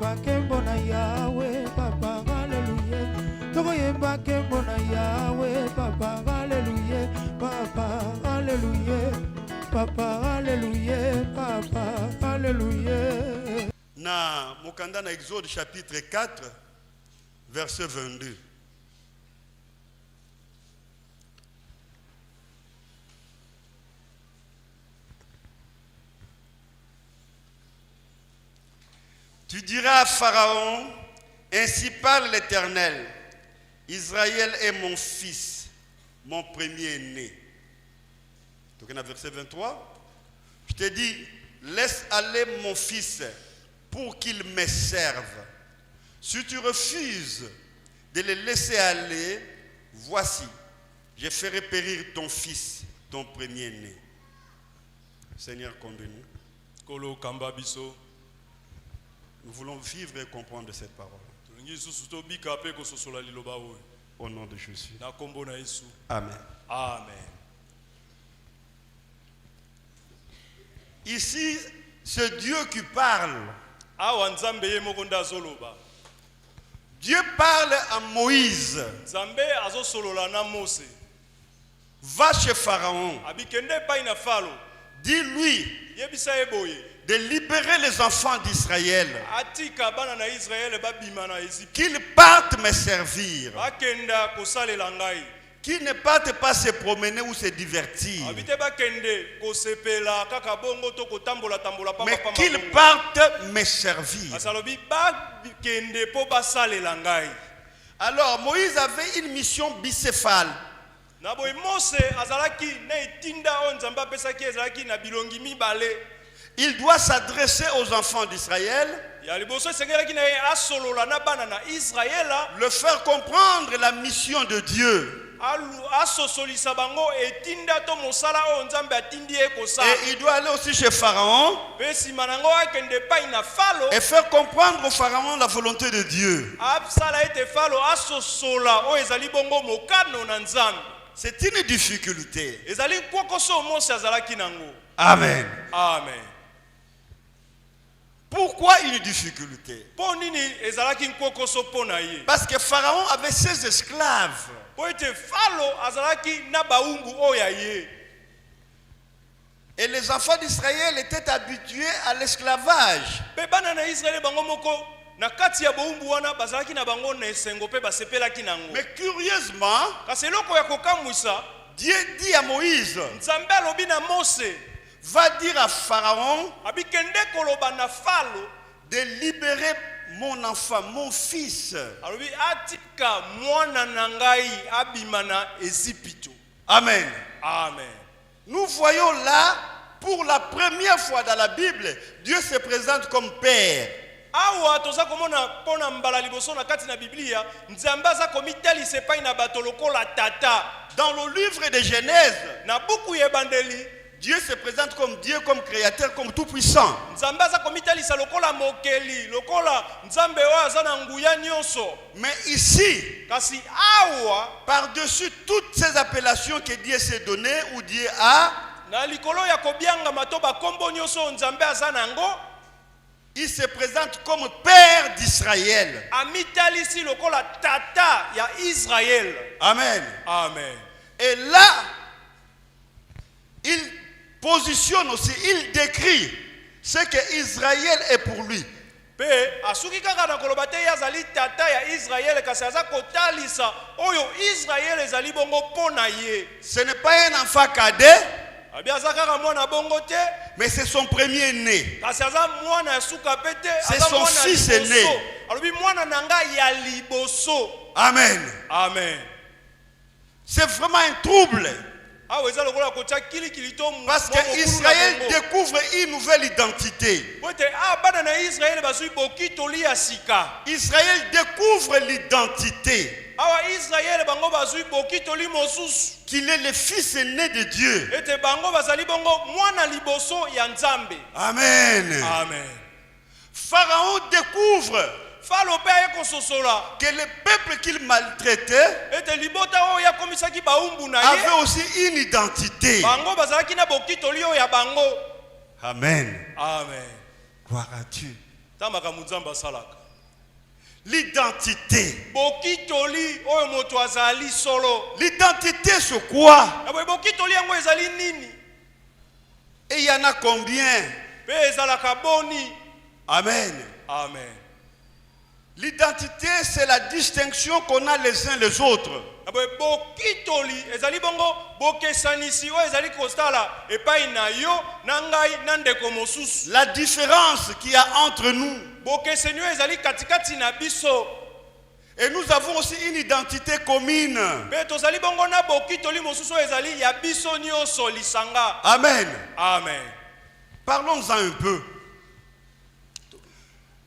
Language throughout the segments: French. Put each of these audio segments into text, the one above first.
Tokoyemba kembo na Yahweh, Papa, Alléluia. Tokoyemba kembo na Yahweh, Papa, Alléluia. Papa, Alléluia. Papa, Alléluia. Papa, Alléluia. Na Mokanda na Exode chapitre 4, verset 22. Tu diras à Pharaon, ainsi parle l'Éternel, Israël est mon fils, mon premier-né. Donc on a verset 23. Je te dis, laisse aller mon fils pour qu'il me serve. Si tu refuses de le laisser aller, voici, je ferai périr ton fils, ton premier-né. Seigneur, conduis-nous. Kolo Kamba Biso. Nous voulons vivre et comprendre cette parole. Au nom de Jésus. Amen. Amen. Ici, c'est Dieu qui parle. Dieu parle à Moïse. Va chez Pharaon. Dis-lui de libérer les enfants d'Israël, qu'ils partent me servir, qu'ils ne partent pas se promener ou se divertir, mais qu'ils partent me servir. Alors Moïse avait une mission bicéphale. Il doit s'adresser aux enfants d'Israël, le faire comprendre la mission de Dieu. Et il doit aller aussi chez Pharaon et faire comprendre au Pharaon la volonté de Dieu. C'est une difficulté. Amen. Amen. Pourquoi une difficulté? Parce que Pharaon avait ses esclaves. Et les enfants d'Israël étaient habitués à l'esclavage. Mais curieusement, Dieu dit à Moïse, va dire à Pharaon de libérer mon enfant, mon fils. Amen. Amen. Nous voyons là, pour la première fois dans la Bible, Dieu se présente comme Père. Dans le livre de Genèse, Dieu se présente comme Dieu, comme créateur, comme tout puissant. Mais ici, par-dessus toutes ces appellations que Dieu s'est données ou Dieu a, il se présente comme Père d'Israël. Amen. Amen. Et là, il positionne aussi, il décrit ce que Israël est pour lui. Ce n'est pas un enfant cadet, mais c'est son premier-né. C'est son fils aîné. Amen. Amen. C'est vraiment un trouble. Parce qu'Israël découvre une nouvelle identité. Israël découvre l'identité qu'il est le fils aîné de Dieu. Amen. Amen. Pharaon découvre que le peuple qu'il maltraitait avait aussi une identité. Amen. Amen. Amen. Gloire à Dieu. tamaka muzamba salaka. L'identité. Bokitoli oyo moto azali solo. L'identité c'est quoi? Na bokitoli yango ezali nini? Et il y en a combien? Pe ezalaka boni. Amen. Amen. L'identité c'est la distinction qu'on a les uns les autres. Bokitoli ezali bongo bokesanisi oyo ezali kostala epai na yo na ngai na ndeko mosusu. La différence qu'il y a entre nous. Bokeseni oyo ezali katikati na biso. Et nous avons aussi une identité commune. Pe tozali bongo na bokitoli mosusu oyo ezali ya biso nyonso lisanga. Amen. Amen. Parlons-en un peu.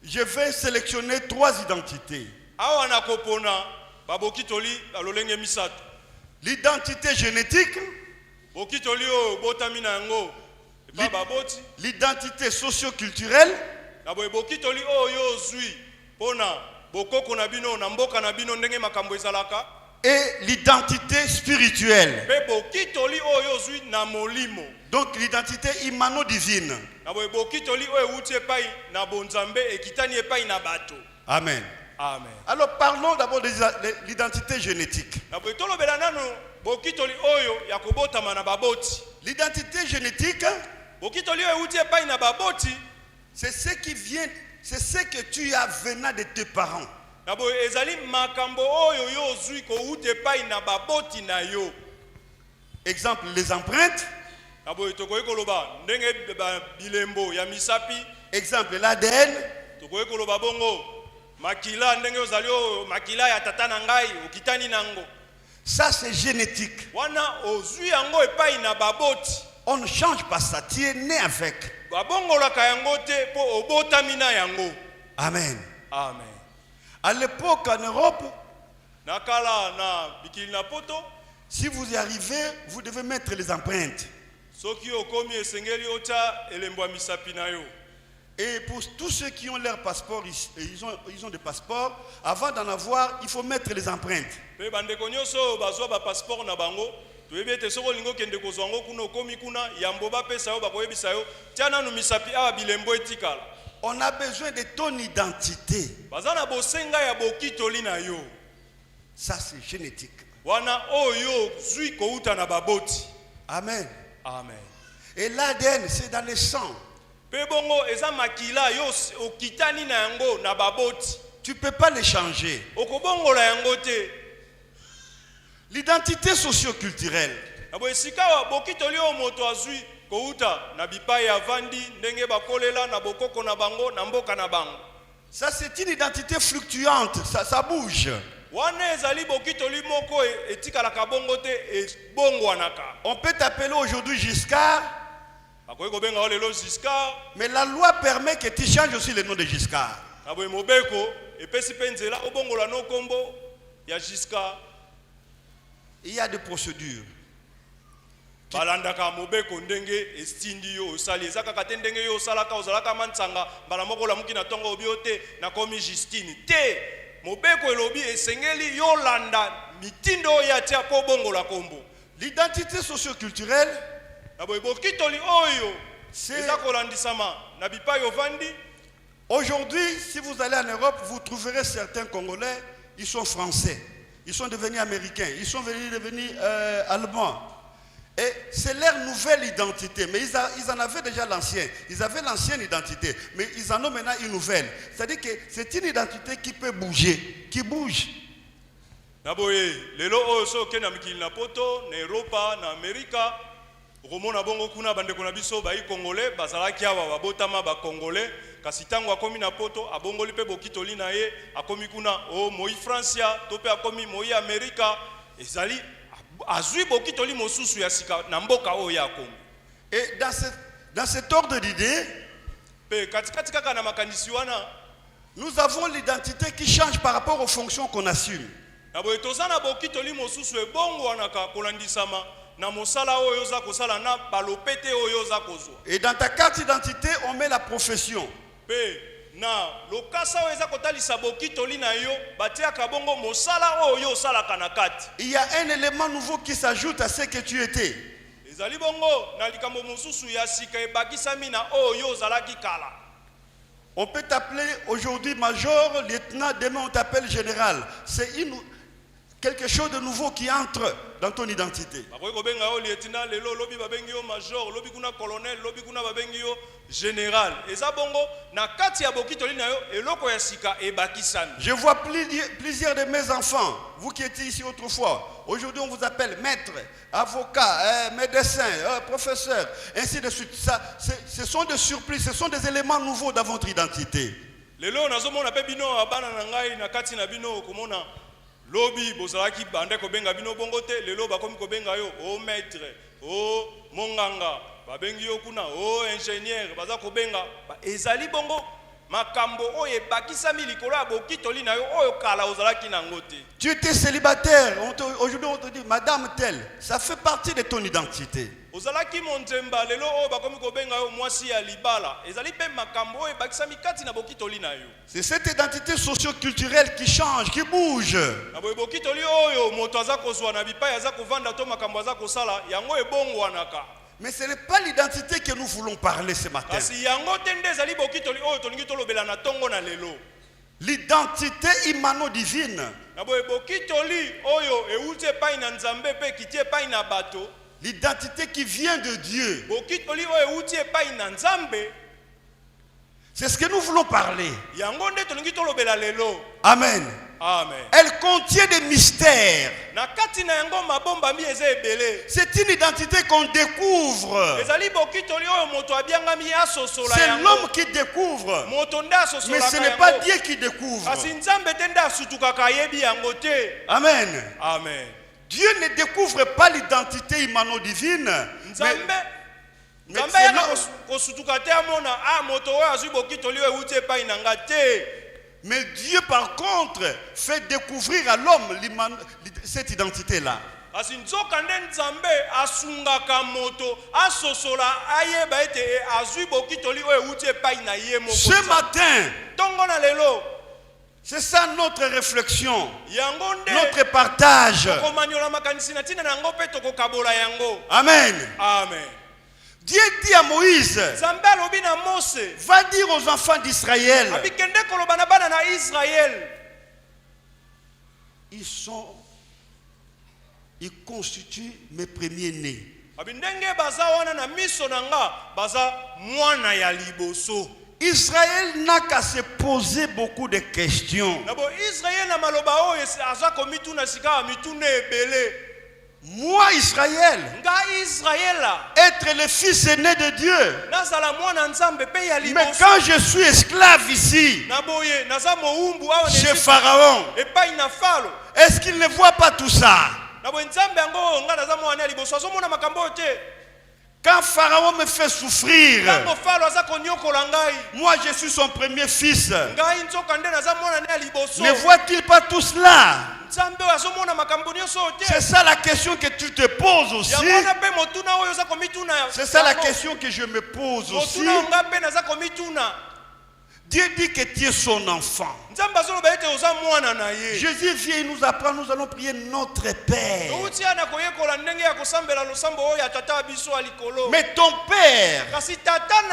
Je vais sélectionner 3 identités. Awa na kopona babokitoli alolenge misato. L'identité génétique, bokitoli o botami na yango epa baboti. L'identité socio-culturelle, na boye bokitoli oyo zui pona bokoko na bino na mboka na bino ndenge makambo ezalaka. Et l'identité spirituelle. Pe bokitoli oyo zui na molimo. Donc l'identité imano-divine. Na boye bokitoli oyo uti epai na bonzambe ekitani epai na bato. Amen. Amen. Alors parlons d'abord de l'identité génétique. L'identité génétique, c'est ce qui vient, c'est ce que tu as venant de tes parents. Exemple, les empreintes. Exemple, l'ADN. Makila ndenge ozalio makila ya tata na ngai okitani nango. Ça c'est génétique. Wana ozui yango epai na baboti. On ne change pas ça, tu es né avec. Babongolaka yango te po obotami na yango. Amen. Amen. À l'époque en Europe, nakala na bikili na poto, si vous y arrivez, vous devez mettre les empreintes. Soki okomi esengeli ota elembo misapi na yo. Et pour tous ceux qui ont leur passeport, ils ont des passeports, avant d'en avoir, il faut mettre les empreintes. On a besoin de ton identité. Ça c'est génétique. Amen. Amen. Et l'ADN c'est dans le sang. Tu ne peux pas les changer. L'identité socio-culturelle. Ça c'est une identité fluctuante, ça bouge. On peut t'appeler aujourd'hui Giscard. Mais la loi permet que tu changes aussi le nom de Giscard. Il y a des procédures. L'identité socio-culturelle, aujourd'hui, si vous allez en Europe, vous trouverez certains Congolais, ils sont français, ils sont devenus américains, ils sont devenus allemands. Et c'est leur nouvelle identité, mais ils en avaient déjà l'ancienne. Ils avaient l'ancienne identité, mais ils en ont maintenant une nouvelle. C'est-à-dire que c'est une identité qui peut bouger, qui bouge. Romona bongo kuna bandeko na biso ba Congolais bazalaki awa babotama ba Congolais kasi tango akomi na poto abongoli pe bokitoli na ye akomi kuna o moi Francia to pe akomi moi Amerika ezali azui bokitoli mosusu ya sika na mboka o ya Congo. Et dans cet ordre d'idées, pe katikati kaka na makanisi wana nous avons l'identité qui change par rapport aux fonctions qu'on assume. Na boye tozana bokitoli mosusu e bongo wana ka kolandisama. Et dans ta carte d'identité, on met la profession. Il y a un élément nouveau qui s'ajoute à ce que tu étais. On peut t'appeler aujourd'hui major, lieutenant, demain on t'appelle général. C'est quelque chose de nouveau qui entre dans ton identité. Je vois plusieurs de mes enfants, vous qui étiez ici autrefois, aujourd'hui on vous appelle maître, avocat, médecin, professeur, ainsi de suite. Ça, ce sont des surprises, ce sont des éléments nouveaux dans votre identité. Lobi bozalaki bande ko benga bino bongote lelo bakomi ko benga yo o maître o monganga babengi yo kuna o ingénieur baza ko benga ezali bongo makambo oye bakisami likolo abokitoli na yo oyo kala ozalaki na ngote. Tu étais célibataire, aujourd'hui on te dit madame telle, ça fait partie de ton identité. Ozalaki montemba lelo o bakomi ko benga yo mwasi ya libala ezali pe makambo oye bakisami kati na bokitoli na yo. C'est cette identité socio-culturelle qui change, qui bouge. Na bokitoli oyo moto aza kozwa na bipai aza kovanda to makambo aza kosala yango ebongwanaka. Mais ce n'est pas l'identité que nous voulons parler ce matin. L'identité imano-divine. L'identité qui vient de Dieu. C'est ce que nous voulons parler. Amen. Amen. Elle contient des mystères. C'est une identité qu'on découvre. C'est l'homme qui découvre. Mais ce n'est pas Dieu qui découvre. Amen. Amen. Dieu ne découvre pas l'identité imano-divine. Mais Mais Dieu, par contre, fait découvrir à l'homme cette identité-là. Ce matin, c'est ça notre réflexion, notre partage. Amen. Amen. Dieu dit à Moïse, va dire aux enfants d'Israël, ils constituent mes premiers-nés. Israël n'a qu'à se poser beaucoup de questions. Moi, Israël, être le fils aîné de Dieu, mais quand je suis esclave ici, chez Pharaon, est-ce qu'il ne voit pas tout ça? Quand Pharaon me fait souffrir, moi je suis son premier fils, ne voit-il pas tout cela? C'est ça la question que tu te poses aussi. C'est ça la question que je me pose aussi. Dieu dit que tu es son enfant. Jésus vient et nous apprend, nous allons prier notre Père. Mais ton Père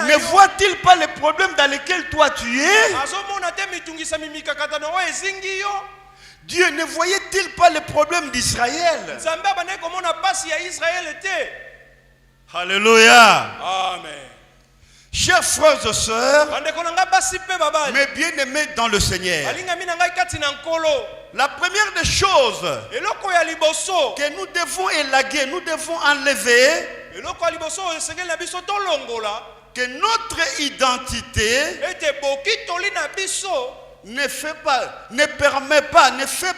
ne voit-il pas les problèmes dans lesquels toi tu es? Dieu ne voyait-il pas les problèmes d'Israël? Alléluia. Amen. Chers frères et sœurs, mes bien-aimés dans le Seigneur, la première des choses que nous devons élaguer, nous devons enlever, que notre identité ne fait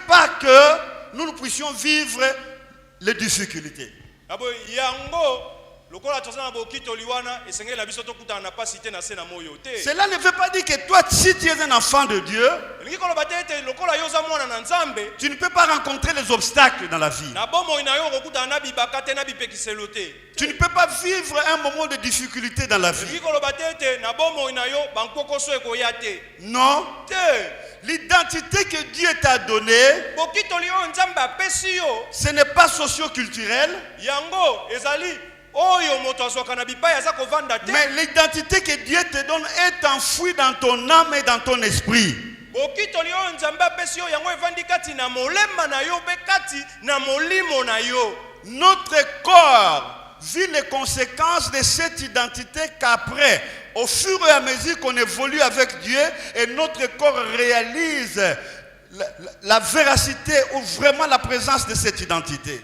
pas que nous puissions vivre les difficultés. Cela ne veut pas dire que toi, si tu es un enfant de Dieu, tu ne peux pas rencontrer les obstacles dans la vie. Tu ne peux pas vivre un moment de difficulté dans la vie. Non. L'identité que Dieu t'a donnée, ce n'est pas socio-culturel. Mais l'identité que Dieu te donne est enfouie dans ton âme et dans ton esprit. Notre corps vit les conséquences de cette identité qu'après, au fur et à mesure qu'on évolue avec Dieu, et notre corps réalise la véracité ou vraiment la présence de cette identité.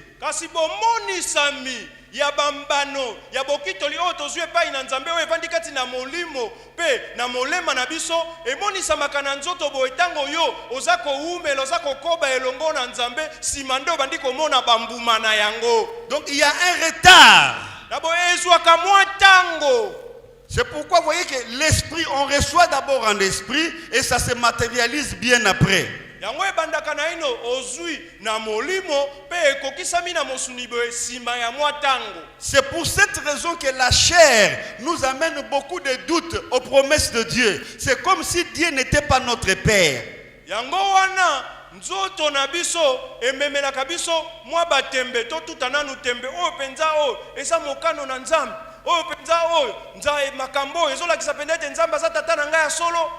Ya bambano ya bokitoli o tozue pa ina nzambe o evandi kati na molimo pe na molema na biso emonisa makana nzoto bo etango yo ozako umela ozako koba elongo na nzambe simando bandi komona bambuma na yango. Donc il y a un retard. Na bo ezwa ka mwa tango. C'est pourquoi vous voyez que l'esprit, on reçoit d'abord en esprit et ça se matérialise bien après. Yango ebandaka na ino ozui na molimo pe ekokisami na mosunibo sima ya mwa tango. C'est pour cette raison que la chair nous amène beaucoup de doutes aux promesses de Dieu. C'est comme si Dieu n'était pas notre Père. Yango wana nzoto na biso ememelaka biso mwa batembe to tutananu tembe o penza o esa mokano na nzambe o penza o nza makambo ezolakisa pendete nzambe za tata na ngai ya solo.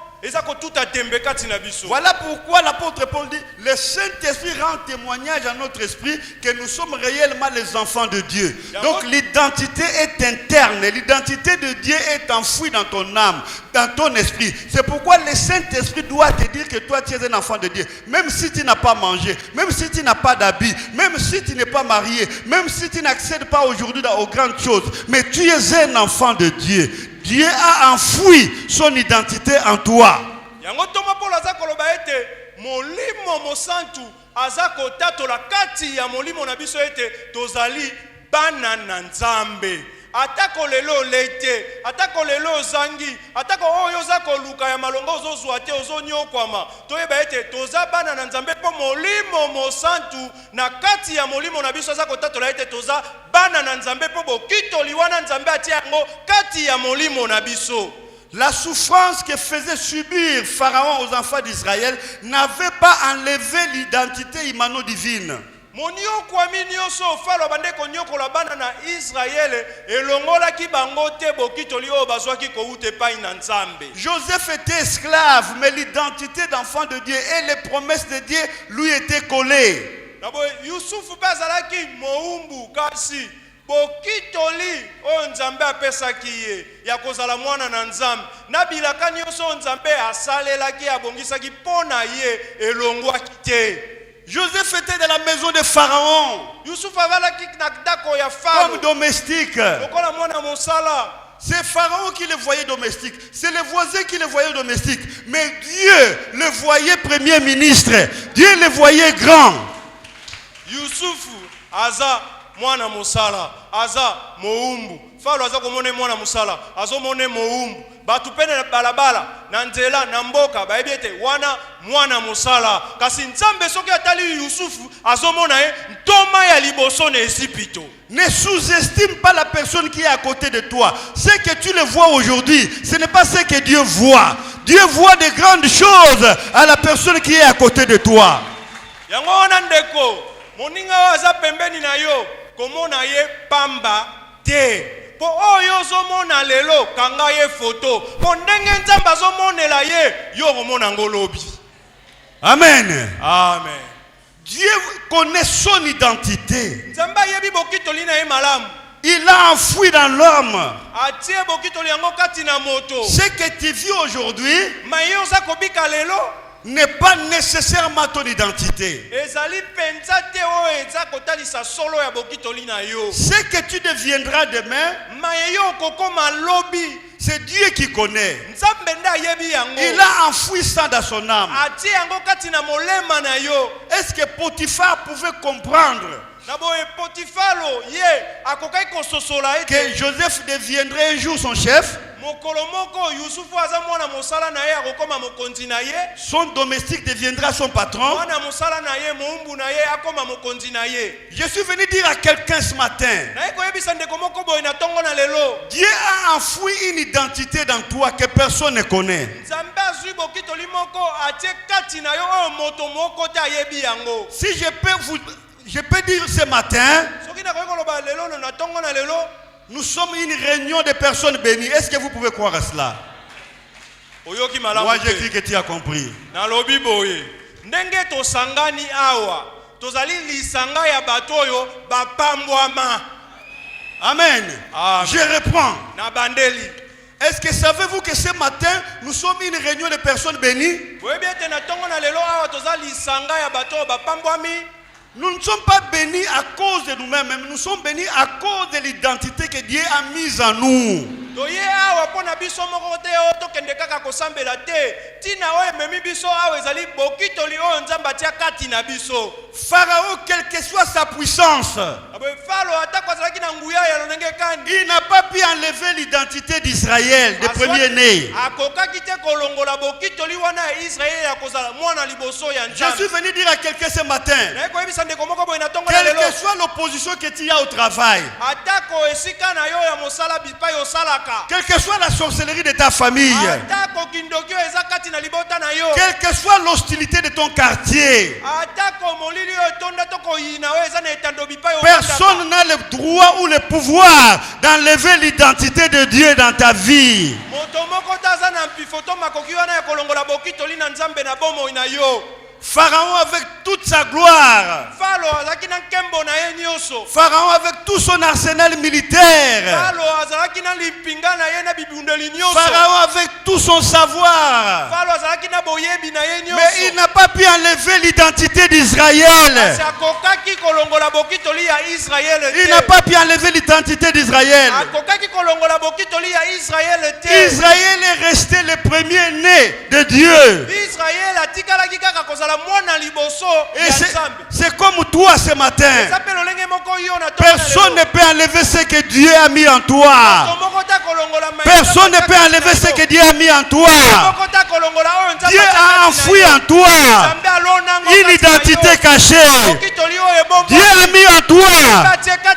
Voilà pourquoi l'apôtre Paul dit, le Saint-Esprit rend témoignage à notre esprit que nous sommes réellement les enfants de Dieu. Donc l'identité est interne, l'identité de Dieu est enfouie dans ton âme, dans ton esprit. C'est pourquoi le Saint-Esprit doit te dire que toi tu es un enfant de Dieu. Même si tu n'as pas mangé, même si tu n'as pas d'habit, même si tu n'es pas marié, même si tu n'accèdes pas aujourd'hui aux grandes choses, mais tu es un enfant de Dieu. Dieu a enfoui son identité en toi. Yango toma Paul azakoloba ete molimo mosantu azakotatola kati ya molimo na biso ete tozali bana na nzambe. Atako lelo lete, atako lelo zangi, atako oyo zako luka ya malongo ozozwa te ozonyokwama. Toyeba ete toza bana na nzambe po molimo mosantu na kati ya molimo na biso azakotatola ete toza bana na nzambe po bokitoli wana nzambe atia yango kati ya molimo na biso. La souffrance que faisait subir Pharaon aux enfants d'Israël n'avait pas enlevé l'identité imano-divine. Monio kwami nyoso falo bandeko nyoko la bana na Israël elongola ki bangote bokitoli o bazwaki ko ute pa ina nzambe. Joseph était esclave, mais l'identité d'enfant de Dieu et les promesses de Dieu lui étaient collées. Nabo Yusufu bazalaki moumbu kasi bokitoli o nzambe apesaki ye ya kozala mwana na nzambe na bilaka nyonso nzambe asalelaki abongisaki pona ye elongwaki te. Joseph était dans la maison de Pharaon comme domestique. C'est Pharaon qui le voyait domestique. C'est les voisins qui le voyaient domestique. Mais Dieu le voyait premier ministre. Dieu le voyait grand. Yusuf aza mwana musala aza moumbu. Falo aza komone mwana musala azo mone moumbu. Batu pene balabala na nzela na mboka baebiete wana mwana musala kasi nzambe soki atali Yusufu azomona ye ntoma ya liboso na esipito. Ne sous-estime pas la personne qui est à côté de toi. Ce que tu le vois aujourd'hui, ce n'est pas ce que Dieu voit. Dieu voit de grandes choses à la personne qui est à côté de toi. Yango wana ndeko moninga waza pembeni na yo komona ye pamba te. Po oyo zomona lelo kanga ye photo po ndenge nzamba zomonela ye yo komona ngolobi. Amen. Amen. Dieu connaît son identité. Nzamba yebi bokitoli na ye malamu. Il a enfoui dans l'homme. Atie bokitoli yango kati na moto. Ce que tu vis aujourd'hui maye oza kobika lelo n'est pas nécessairement ton identité. Ce que tu deviendras demain, c'est Dieu qui connaît. Il a enfoui ça dans son âme. Est-ce que Potiphar pouvait comprendre que Joseph deviendrait un jour son chef? Son domestique deviendra son patron. Je suis venu dire à quelqu'un ce matin, Dieu a enfoui une identité dans toi que personne ne connaît. Si je peux dire ce matin, nous sommes une réunion de personnes bénies. Est-ce que vous pouvez croire à cela? Oyoki malamu. Moi j'ai cru que tu as compris. Na lobi boye. Ndenge to sangani awa. Tozali lisanga ya batoyo bapambwama. Amen. Amen. Je reprends. Na bandeli. Est-ce que savez-vous que ce matin, nous sommes une réunion de personnes bénies? Nous ne sommes pas bénis à cause de nous-mêmes, mais nous sommes bénis à cause de l'identité que Dieu a mise en nous. Pharaon, quelle que soit sa puissance, il n'a pas pu enlever l'identité d'Israël, des premiers-nés. Je suis venu dire à quelqu'un ce matin, quelle que soit l'opposition que tu as au travail, quelle que soit la sorcellerie de ta famille, quelle que soit l'hostilité de ton quartier, personne n'a le droit ou le pouvoir d'enlever l'identité de Dieu dans ta vie. Pharaon avec toute sa gloire, Pharaon avec tout son arsenal militaire, Pharaon avec tout son savoir, mais il n'a pas pu enlever l'identité d'Israël. Il n'a pas pu enlever l'identité d'Israël. Israël est resté le premier-né de Dieu. Et c'est comme toi ce matin. Personne ne peut enlever ce que Dieu a mis en toi. Personne ne peut enlever ce que Dieu a mis en toi. Dieu a enfoui en toi une identité cachée. Dieu a mis en toi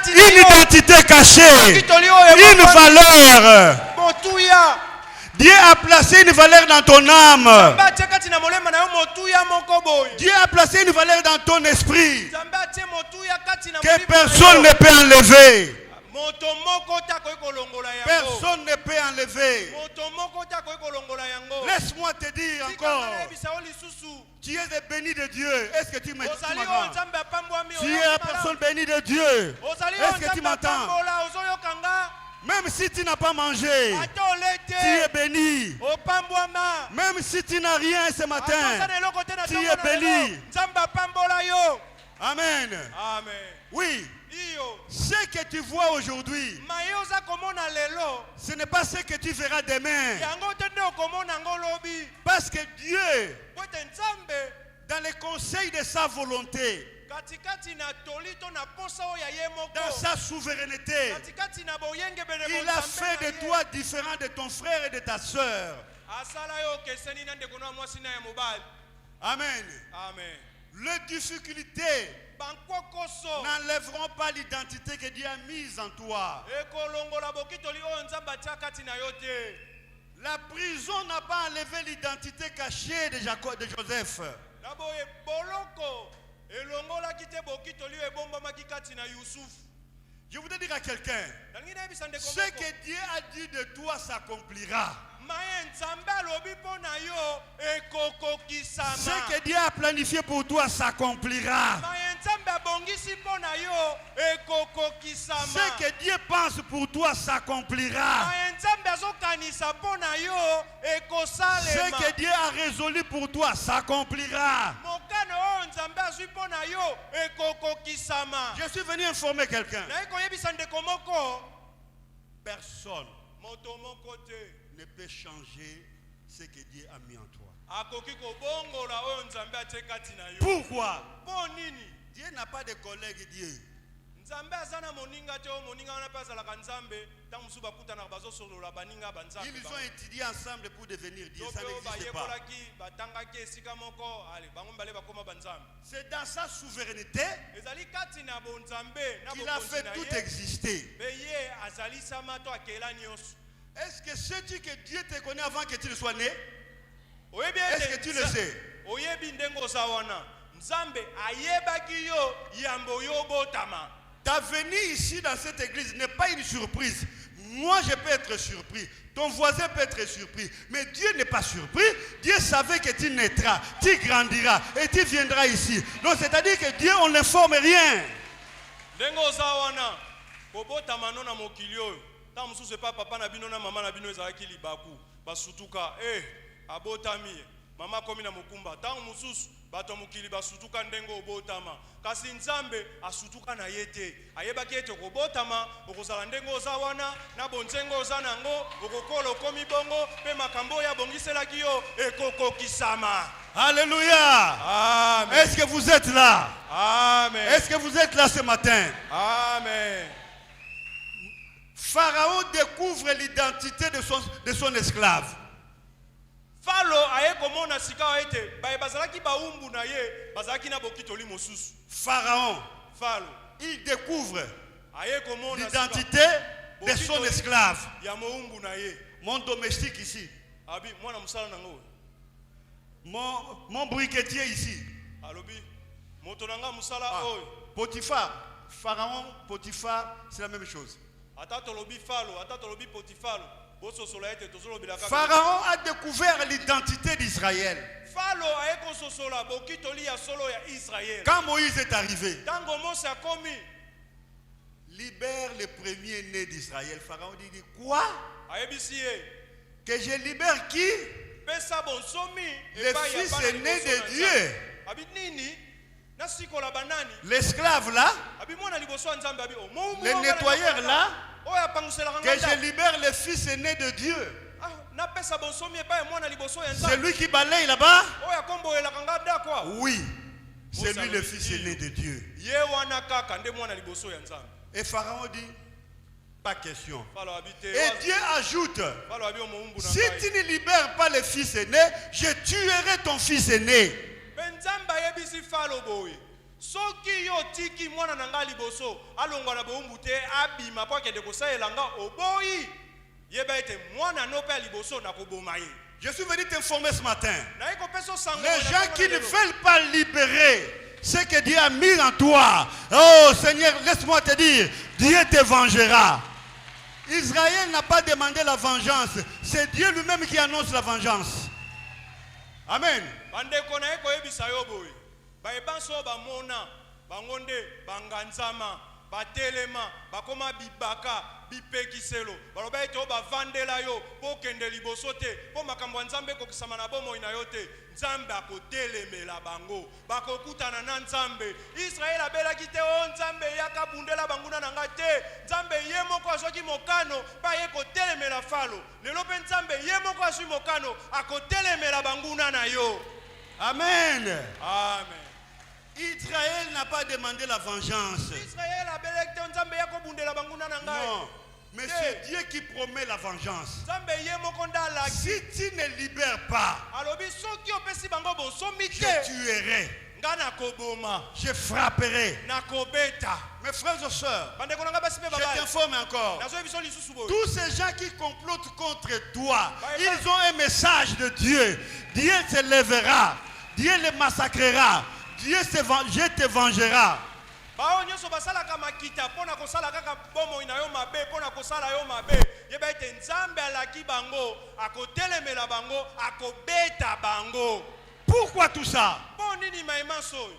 une identité cachée, une valeur. Dieu a placé une valeur dans ton âme. Dieu a placé une valeur dans ton esprit que personne ne peut enlever. Personne ne peut enlever. Laisse-moi te dire encore. Tu es le béni de Dieu. Est-ce que tu m'entends? Tu es la personne bénie de Dieu. Est-ce que tu m'entends? Même si tu n'as pas mangé, tu es béni. Même si tu n'as rien ce matin, tu es béni. Amen. Oui. Ce que tu vois aujourd'hui, ce n'est pas ce que tu verras demain. Parce que Dieu, dans les conseils de sa volonté, dans sa souveraineté, il a fait de toi différent de ton frère et de ta sœur. Amen. Les difficultés n'enlèveront pas l'identité que Dieu a mise en toi. La prison n'a pas enlevé l'identité cachée de Joseph. Je voudrais dire à quelqu'un, ce que Dieu a dit de toi s'accomplira. Ce que Dieu a planifié pour toi s'accomplira. Ce que Dieu pense pour toi s'accomplira. Ce que Dieu a résolu pour toi s'accomplira. Je suis venu informer quelqu'un. Personne ne peut changer ce que Dieu a mis en toi. Pourquoi? Dieu n'a pas de collègue Dieu. Ils ont étudié ensemble pour devenir Dieu. Ça n'existe pas. C'est dans sa souveraineté qu'il a fait tout exister. Est-ce que sais-tu que Dieu te connaît avant que tu ne sois né? Est-ce que tu le sais? Ta venue ici dans cette église n'est pas une surprise. Moi, je peux être surpris. Ton voisin peut être surpris. Mais Dieu n'est pas surpris. Dieu savait que tu naîtras, tu grandiras et tu viendras ici. Donc, c'est-à-dire que Dieu, on n'informe rien. Dengo zawana. Kobota manona mokilio. Ta mususu pa papa na bino na mama na bino ezalaki libaku. Basutuka. Abotami. Mama komi na mukumba. Ta mususu bato mukili basutuka ndengo obotama. Kasi nzambe asutuka na yete. Ayebaki ete kobotama okozala ndengo zawana na bonzengo zanango okokolo komi bongo pe makambo ya bongiselaki yo ekokokisama. Alléluia. Amen. Est-ce que vous êtes là? Amen. Est-ce que vous êtes là ce matin? Amen. Pharaon découvre l'identité de son esclave. Falo aye komona sika ete baye bazalaki baumbu na ye bazalaki na bokitoli mosusu. Pharaon, Falo il découvre aye komona l'identité de son esclave. ya moumbu na ye. Mon domestique ici, Abi mwana musala nango. mon briquetier ici, Alobi moto nanga musala oyo. Potiphar, Pharaon, Potiphar, c'est la même chose. Ata tolobi Falo, ata tolobi Potifalo. Boso sola ete tozolo bilaka. Pharaon a découvert l'identité d'Israël. Falo aye ko sola bokitoli ya solo ya Israël. Quand Moïse est arrivé, Tango Mose akomi libère le premier-né d'Israël. Pharaon dit quoi? ayebisi ye Que je libère qui? pesa bonsomi Le fils aîné de Dieu. Abi nini na sikola banani L'esclave là, abi mwana liboso ya Nzambe abi le nettoyeur là, oya panguselaka que je libère le fils aîné de Dieu. na pesa bonsomi epai mwana liboso ya C'est Nzambe lui qui balaye là-bas? oya komboyelaka nga da kwa Oui, c'est lui le fils aîné de Dieu. ye wana kaka nde mwana liboso ya Nzambe. Et Pharaon dit, pas question. Falo abi te Et Dieu ajoute, Falo abi omoumbu na si ngai. tu ne libères pas le fils aîné, je tuerai ton fils aîné. Pe Nzambe ayebisi Falo boye soki yo tiki mwana na ngai liboso alongwa na boumbu te abima po akende kosalela nga oboyi yeba ete mwana no pe liboso na koboma ye. Je suis venu t'informer ce matin. Na iko peso sango Les gens qui ne veulent pas libérer ce que Dieu a mis en toi, oh Seigneur, laisse-moi te dire, Dieu te vengera. Israël n'a pas demandé la vengeance, c'est Dieu lui-même qui annonce la vengeance. Amen. bandeko na eko yebisa yo boye bayebanso bamona bangonde banganzama batelema bakoma bibaka bipekiselo baloba ete o bavandela yo po kende liboso te po makambo ya Nzambe ekokisama na bomoi na yo te. Nzambe akotelemela bango bakokutana na Nzambe. Israel abelaki te o Nzambe yaka bundela banguna na nga te. Nzambe ye moko azwaki mokano pa ye kotelemela Falo. Lelo pe Nzambe ye moko azwi mokano akotelemela banguna na yo. Amen. Amen. Israël n'a pas demandé la vengeance. Israel abelaki te Nzambe yako bundela banguna na nga. Non, mais c'est Dieu qui promet la vengeance. Nzambe ye moko ndala. Si tu ne libères pas, Alobi soki opesi bango bonsomi je te. tuerai, Ngana koboma. je frapperai. Nakobeta. Mes frères et sœurs, Bandeko nanga basi pe je baba. t'informe encore. Nazo biso lisusu boye. Tous ces gens qui complotent contre toi, ils ont un message de Dieu. Dieu se lèvera. Dieu les massacrera. Dieu te vengera. Bao nyonso basalaka makita pona kosala kaka bomoi na yo mabe pona kosala yo mabe. Yeba ete Nzambe alaki bango akotelemela bango akobeta bango. Pourquoi tout ça? Po nini maimanso?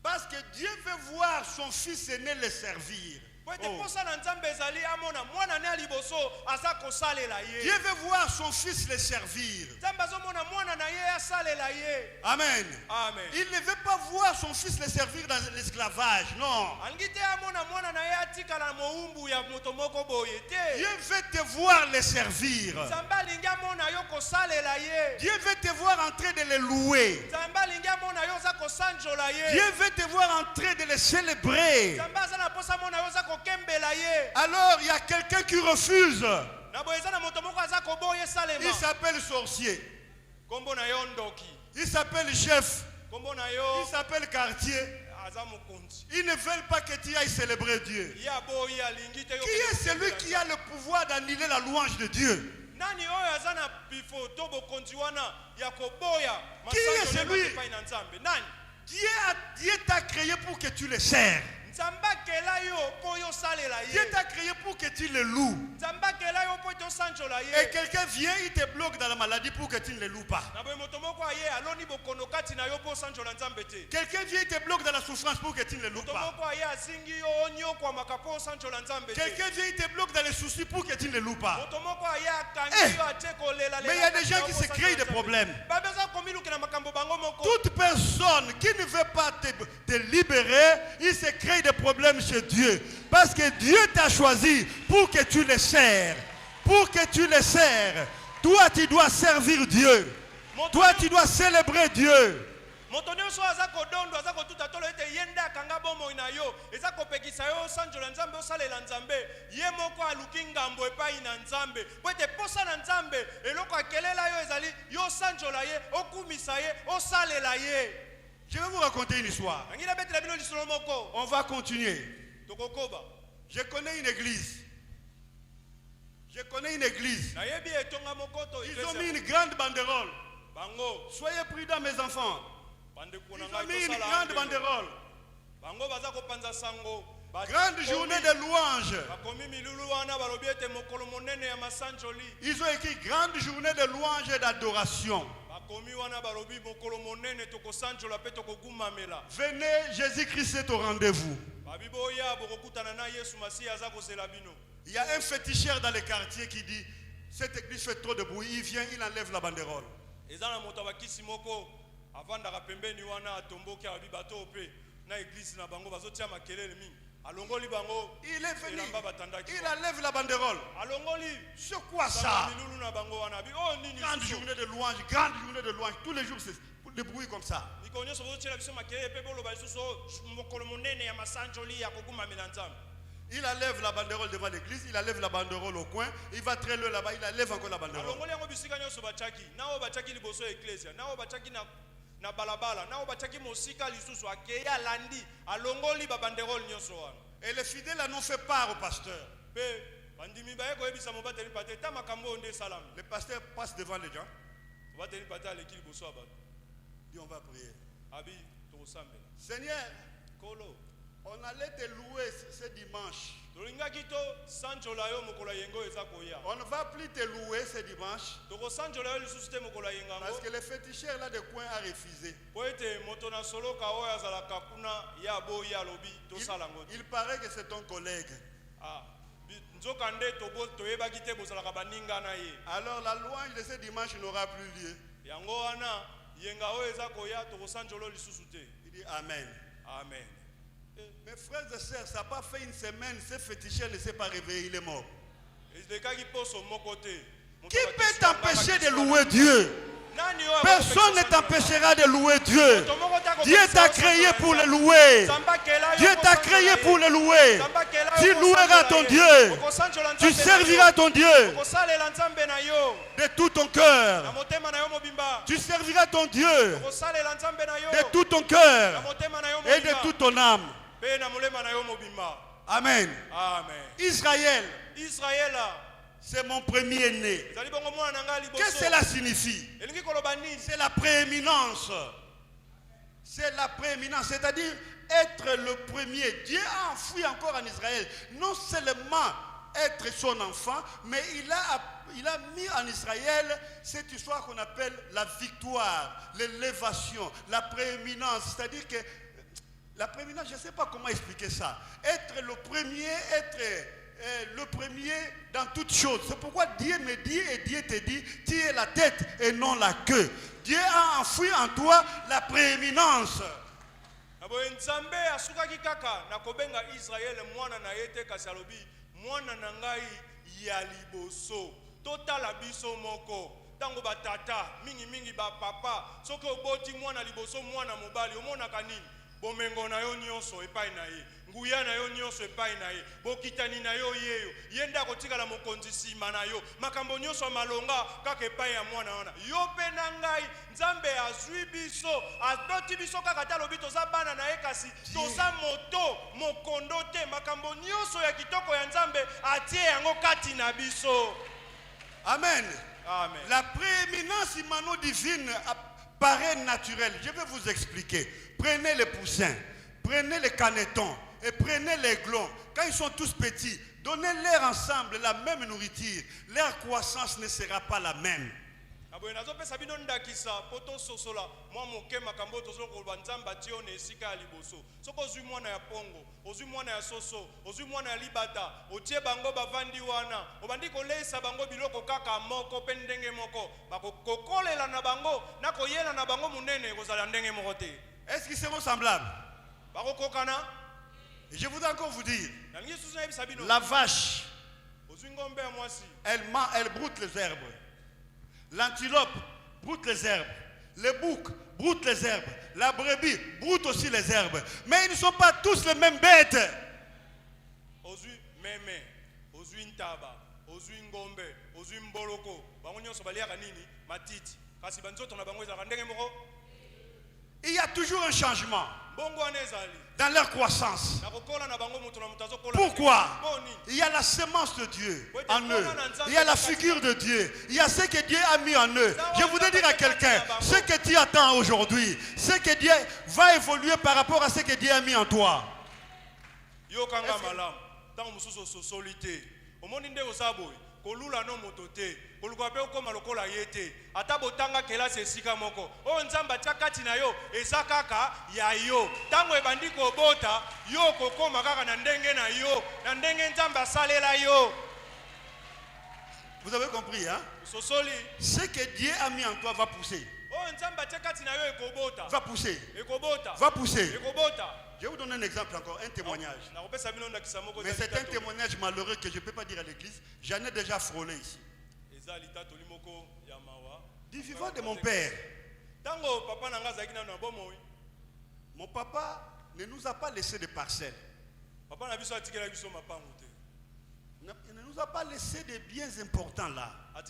Parce que Dieu veut voir son fils aîné le servir. Poete posa na Nzambe ezali amona mwana ne liboso asa kosalela ye. Dieu veut voir son fils le servir. Nzambe azomona mwana na ye asalela ye. Amen. Amen. Il ne veut pas voir son fils le servir dans l'esclavage. Non. Alingi te amona mwana na ye atikala moumbu ya moto moko boye te. Dieu veut te voir le servir. Nzambe alingi amona yo kosalela ye. Dieu veut te voir en train de le louer. Nzambe alingi amona yo za kosanjola ye. Dieu veut te voir en train de le célébrer. Nzambe aza na posa mona yo za kokembela ye. Alors il y a quelqu'un qui refuse. Na boyeza na moto moko aza koboye salema. Il s'appelle sorcier. Kombo na yo ndoki. Il s'appelle chef. Kombo na yo Il s'appelle quartier. aza mokonzi. Ils ne veulent pas que tu ailles célébrer Dieu. Ya boye alingi te yo. Qui est celui qui a le pouvoir d'annuler la louange de Dieu? Nani oyo aza na bifo to bokonzi wana ya koboya. Qui est celui? Na Nzambe. Nani? Dieu t'a créé pour que tu le sers. Dieu t'a créé pour que tu le loues. Et quelqu'un vient, il te bloque dans la maladie pour que tu ne le loues pas. Quelqu'un vient, il te bloque dans la souffrance pour que tu ne le loues pas. Quelqu'un vient, il te bloque dans les soucis pour que tu ne le loues pas. Mais il y a des gens qui se créent des problèmes. Toute personne qui ne veut pas te libérer, il se crée des problèmes chez Dieu. Parce que Dieu t'a choisi pour que tu le sers. Pour que tu le sers. Toi, tu dois servir Dieu. Toi, tu dois célébrer Dieu. Je vais vous raconter une histoire. On va continuer. Je connais une église. Ils ont mis une grande banderole. Soyez prudents, mes enfants. Ils ont mis une grande banderole. Grande journée de louange. Ils ont écrit grande journée de louange et d'adoration. Venez, Jésus-Christ est au rendez-vous. Il y a un féticheur dans les quartiers qui dit cette église fait trop de bruit. Il vient, il enlève la banderole. Il est venu, il enlève la banderole. C'est quoi ça? Grande journée de louange, tous les jours c'est le bruit comme ça. Il enlève la banderole devant l'église, il enlève la banderole au coin, il va très loin là-bas, il enlève encore la banderole. Et les fidèles en ont fait part au pasteur. Le pasteur passe devant les gens. Et on va prier. Seigneur, on allait te louer ce dimanche. On ne va plus te louer ce dimanche. Parce que le féticheur là de coin a refusé. Il paraît que c'est ton collègue. Alors la louange de ce dimanche n'aura plus lieu. Il dit Amen. Amen. Mes frères et sœurs, ça n'a pas fait une semaine, ce féticheur ne s'est pas réveillé, il est mort. Qui peut t'empêcher de louer Dieu? Personne ne t'empêchera de louer Dieu. Dieu t'a créé pour le louer. Dieu t'a créé pour le louer. Tu loueras ton Dieu. Tu serviras ton Dieu de tout ton cœur. Tu serviras ton Dieu de tout ton cœur et de toute ton âme. Amen. Israël, c'est mon premier-né. Qu'est-ce que cela signifie? C'est la prééminence. C'est la prééminence, c'est-à-dire être le premier. Dieu a enfoui encore en Israël, non seulement être son enfant, mais il a mis en Israël cette histoire qu'on appelle la victoire, l'élévation, la prééminence. C'est-à-dire que la prééminence, je ne sais pas comment expliquer ça. Être le premier, le premier dans toutes choses. C'est pourquoi Dieu me dit et Dieu te dit, tu es la tête et non la queue. Dieu a enfoui en toi la prééminence. Tango batata mingi ba papa soki oboti mwana liboso mwana mobali omona kanini bomengo na yo nyonso epai na ye nguya na yo nyonso epai na ye bokitani na yo yeyo yenda kotikala mokonzi sima na yo makambo nyonso malonga kaka epai ya mwana wana yo pe na ngai nzambe azwi biso adoti biso kaka talobi toza bana na ye kasi toza moto mokondo te makambo nyonso ya kitoko ya nzambe atie yango kati na biso. Amen. Amen. La prééminence humano-divine paraît naturelle. Je vais vous expliquer. Prenez les poussins, prenez les canetons et prenez les glands. Quand ils sont tous petits, donnez-leur ensemble la même nourriture. Leur croissance ne sera pas la même. Est-ce qu'ils seront semblables? Et je voudrais encore vous dire, la vache, elle broute les herbes. L'antilope broute les herbes. Le bouc broute les herbes. La brebis broute aussi les herbes. Mais ils ne sont pas tous les mêmes bêtes. Il y a toujours un changement dans leur croissance. Pourquoi? Il y a la semence de Dieu en eux. Il y a la figure de Dieu. Il y a ce que Dieu a mis en eux. Je voudrais dire à quelqu'un, ce que tu attends aujourd'hui, ce que Dieu va évoluer par rapport à ce que Dieu a mis en toi. Kolula no motote koluka pe okoma lokola yete ata botanga kelasi esika moko o nzamba chakati na yo ezakaka ya yo tango ebandi kobota yo kokoma kaka na ndenge na yo na ndenge nzamba salela yo. Vous avez compris, hein? Sosoli. Ce que Dieu a mis en toi va pousser. O nzamba chakati na yo ekobota. Va pousser. Ekobota. Va pousser. Ekobota. Je vais vous donner un exemple encore, un témoignage. Mais c'est un témoignage malheureux que je ne peux pas dire à l'église. J'en ai déjà frôlé ici. Du vivant de mon père. Mon papa ne nous a pas laissé de parcelles. Il ne nous a pas laissé des biens importants là. Mais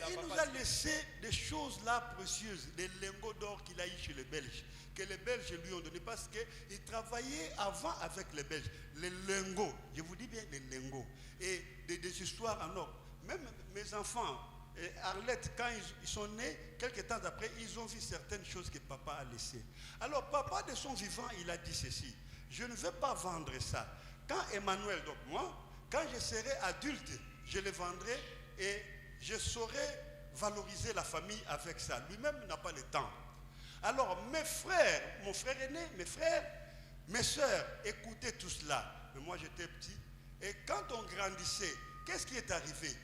il nous a laissé des choses là précieuses, des lingots d'or qu'il a eu chez les Belges, que les Belges lui ont donné parce qu'il travaillait avant avec les Belges. Les lingots, je vous dis bien les lingots, et des histoires en or. Même mes enfants, Arlette, quand ils sont nés, quelques temps après, ils ont vu certaines choses que papa a laissées. Alors papa de son vivant, il a dit ceci: je ne veux pas vendre ça. Quand Emmanuel, donc moi, quand je serai adulte, je le vendrai et je saurai valoriser la famille avec ça. Lui-même n'a pas le temps. Alors mes frères, mon frère aîné, mes frères, mes soeurs écoutaient tout cela. Mais moi j'étais petit. Et quand on grandissait, qu'est-ce qui est arrivé?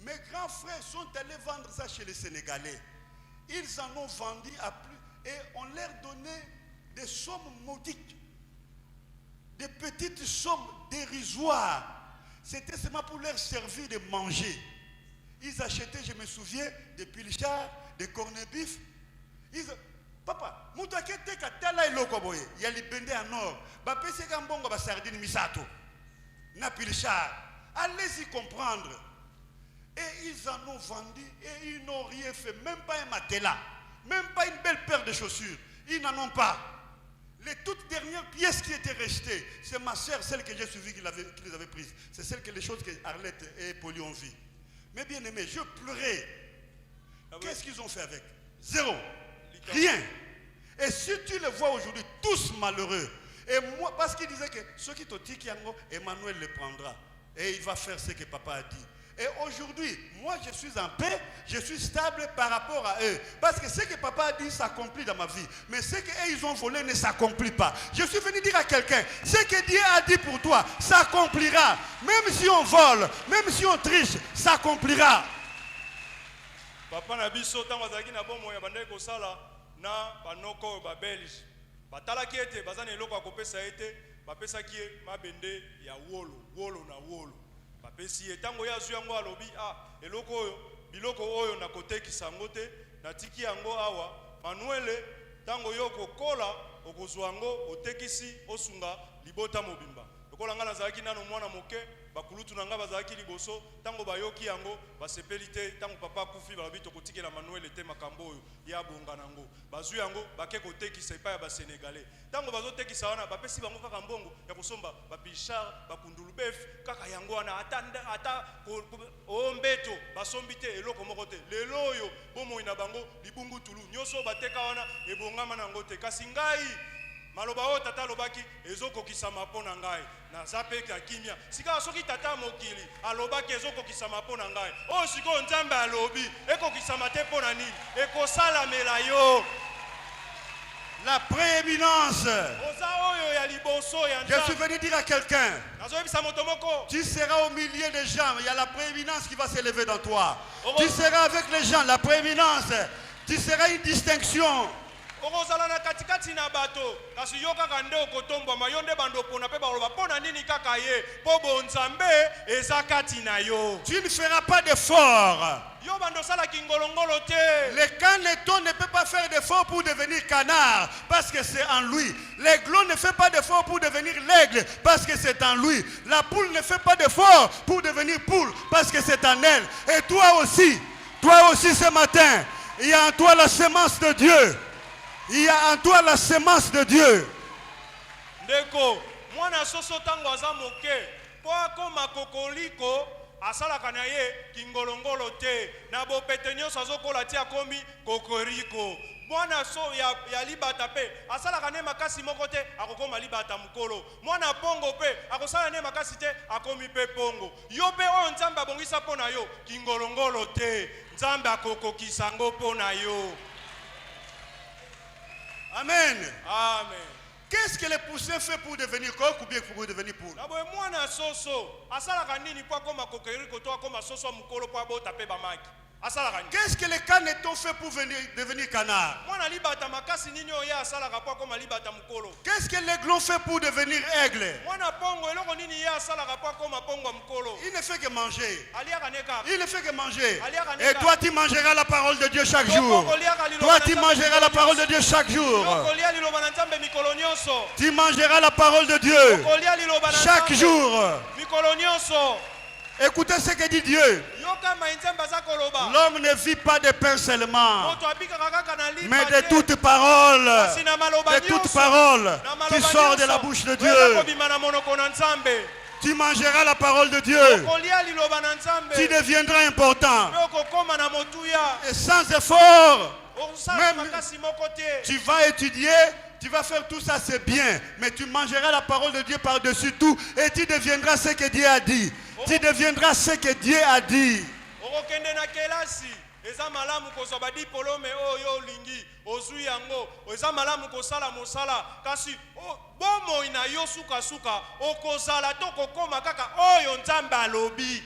Mes grands frères sont allés vendre ça chez les Sénégalais. Ils en ont vendu à plus et on leur donnait des sommes maudites. Des petites sommes dérisoires. C'était seulement pour leur servir de manger. Ils achetaient, je me souviens, des pilchards, des corned-beef. Papa, il y a les bendés en or. Allez-y comprendre. Et ils en ont vendu et ils n'ont rien fait. Même pas un matelas. Même pas une belle paire de chaussures. Ils n'en ont pas. Les toutes dernières pièces qui étaient restées, c'est ma soeur, celle que j'ai suivie, qui les avait prises. C'est celle que les choses que Arlette et Poli ont vues. Mais bien aimé, je pleurais. Qu'est-ce qu'ils ont fait avec? Zéro. Rien. Et si tu les vois aujourd'hui, tous malheureux. Et moi, parce qu'il disait que ceux qui t'ont dit Emmanuel les prendra. Et il va faire ce que papa a dit. Et aujourd'hui, moi je suis en paix, je suis stable par rapport à eux. Parce que ce que papa a dit s'accomplit dans ma vie. Mais ce qu'eux ils ont volé ne s'accomplit pas. Je suis venu dire à quelqu'un, ce que Dieu a dit pour toi s'accomplira. Même si on vole, même si on triche, s'accomplira. Papa na biso tango azaki na bomo ya bandai kosala na banoko ba Belge. Batalaki ete bazana eloko akopesa ete bapesaki mabende ya wolo na wolo. Bapesi etango ya zuyango alobi eloko oyo biloko oyo na kotekisa yango te natiki yango awa Manuele tango yo kokola okozwa yango otekisi osunga libota mobimba lokola nga nazalaki nano mwana moke bakulutu na nga bazalaki liboso tango bayoki yango basepeli te tango papa akufi balobi tokotikela Manuele te makambo oyo ya bonga nango bazwi yango bake kotekisa epai ya basenegalais tango bazotekisa wana bapesi bango kaka mbongo ya kosomba bapichard bakundulu bef kaka yango wana ata ombeto basombi te eloko moko te lelo oyo bomoi na bango libungu tulu nyonso bateka wana ebongama nango te kasi ngai maloba oyo tata alobaki ezokokisama mpo na ngai naza mpe ka kimia sika soki tata mokili alobaki ezokokisama mpo na ngai oyo sikoyo nzambe alobi ekokisama te mpo na nini ekosalamela yo. La prééminence. Oza oyo ya liboso ya Je suis nzambe. venu dire à quelqu'un, Nazoyebisa moto moko. tu seras au milieu des gens, il y a la prééminence qui va s'élever dans toi. Oh. Tu seras avec les gens, la prééminence. Tu seras une distinction. Okozala na katikati na bato kasi yo kaka nde okotombwama yo nde bando pona mpe baloba mpona nini kaka ye mpo bonzambe eza kati na yo. Tu ne feras pas d'effort. Yo bando osalaki ngolongolo te. Le caneton ne peut pas faire d'effort pour devenir canard parce que c'est en lui. L'aiglon ne fait pas d'effort pour devenir l'aigle parce que c'est en lui. La poule ne fait pas d'effort pour devenir poule parce que c'est en elle. Et toi aussi ce matin, il y a en toi la semence de Dieu. Il y a en toi la semence de Dieu. Ndeko, mwana soso tango aza moke, po akoma kokoliko, asalaka na ye kingolongolo te, na bopete nyonso azokola ti akomi kokoriko. Mwana so ya libata pe, asalaka ne makasi moko te, akokoma libata mukolo. Mwana pongo pe, akosala ne makasi te, akomi pe pongo. Yo pe oyo nzambe abongisa po na yo, kingolongolo te, nzambe akokokisa ngo po na yo. Amen. Amen. Qu'est-ce que les poussins fait pour devenir coq ou bien pour devenir poule? Nabo mwana soso asalaka nini po akoma kokeriko to akoma soso mukolo po abota pe bamaki asalaka nini? Qu'est-ce que les canetons fait pour devenir canard? Mwana libata makasi nini oyo asalaka po akoma libata mukolo? Qu'est-ce que l'aiglon fait pour devenir aigle? Mwana pongo eloko nini ye asalaka po akoma pongo mukolo? Il ne fait que manger. Aliaka neka. Il ne fait que manger. Aliaka Et neka. toi, tu mangeras la parole de Dieu chaque jour. Toi, tu mangeras la parole de Dieu chaque jour. Okolia liloba na nzambe mikolo nyonso. Tu mangeras la parole de Dieu Okolia liloba na chaque nzambe jour. mikolo nyonso. Écoutez ce que dit Dieu. Yoka ma nzambe azakoloba. L'homme ne vit pas de pain seulement, Moto abikaka kaka na lipa mais te. de toute parole, Kasi na maloba de toute nyonso. parole Na maloba qui sort de nyonso. la bouche de Weza Dieu. kobima na monoko na nzambe. Tu mangeras la parole de Dieu. Okolia liloba na nzambe. Tu deviendras important. Pe okokoma na motuya. Et sans effort, Osala même makasi moko te. tu vas étudier, tu vas faire tout ça, c'est bien. Mais tu mangeras la parole de Dieu par-dessus tout et tu deviendras ce que Dieu a dit. Tu deviendras ce que Dieu a dit. Okokende na kelasi. Eza malamu kozwa badipolome oyo olingi ozwi yango eza malamu kosala mosala kasi bomoi na yo sukasuka okozala to kokoma kaka oyo nzambe alobi.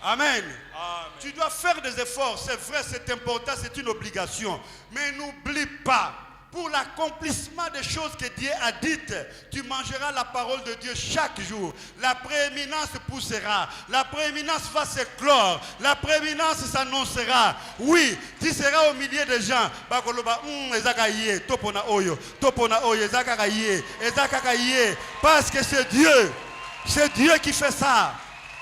Amen. Amen. Tu dois faire des efforts, c'est vrai, c'est important, c'est une obligation. Mais n'oublie pas, pour l'accomplissement des choses que Dieu a dites, tu mangeras la parole de Dieu chaque jour. La prééminence poussera, la prééminence va s'éclore, la prééminence s'annoncera. Oui, tu seras au milieu des gens. Parce que c'est Dieu qui fait ça.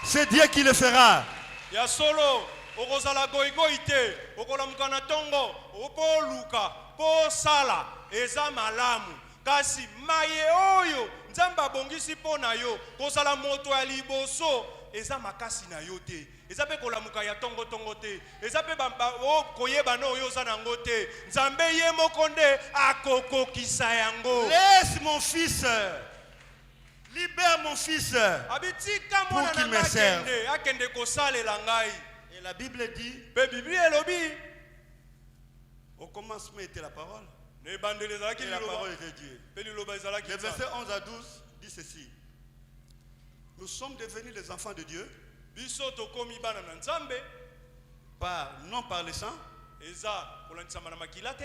C'est Dieu qui le fera. Ya solo okozala goigoi te okolamuka na tongo opo luka po sala eza malamu kasi maye oyo nzambe abongisi mpo na yo kozala moto ya liboso eza makasi na yo te eza pe kolamuka ya tongo te eza pe koyeba na oyo oza nango te nzambe ye moko nde akokokisa yango. Laisse mon fils, libère mon fils Abitika pour mwana qu'il me na serve. akende kosalela ngai. Et la Bible dit, Pe Bible elobi au commencement était la parole. ne bandele ezalaki Et la liloba. parole était Dieu. Pe liloba ezalaki Le verset Nzambe. 11 à 12 dit ceci. Nous sommes devenus les enfants de Dieu, Biso tokomi bana na Nzambe non par le sang, eza kolandisama na makila te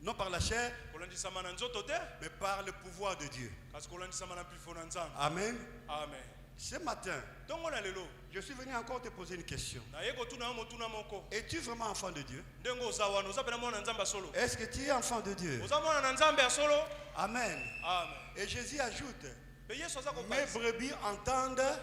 non par la chair, kolandisama na nzoto te mais par le pouvoir de Dieu. kasi kolandisama na mpifo na Nzambe. Amen. Amen. Ce matin, Ntongo na lelo je suis venu encore te poser une question. naye kotuna yo motuna moko Es-tu vraiment enfant de Dieu? ndenge oza wana oza pena mwana na Nzambe ya solo Est-ce que tu es enfant de Dieu? oza mwana na Nzambe ya solo. Amen. Amen. Et Jésus ajoute, Pe Yesu aza mes kopanza brebis entendent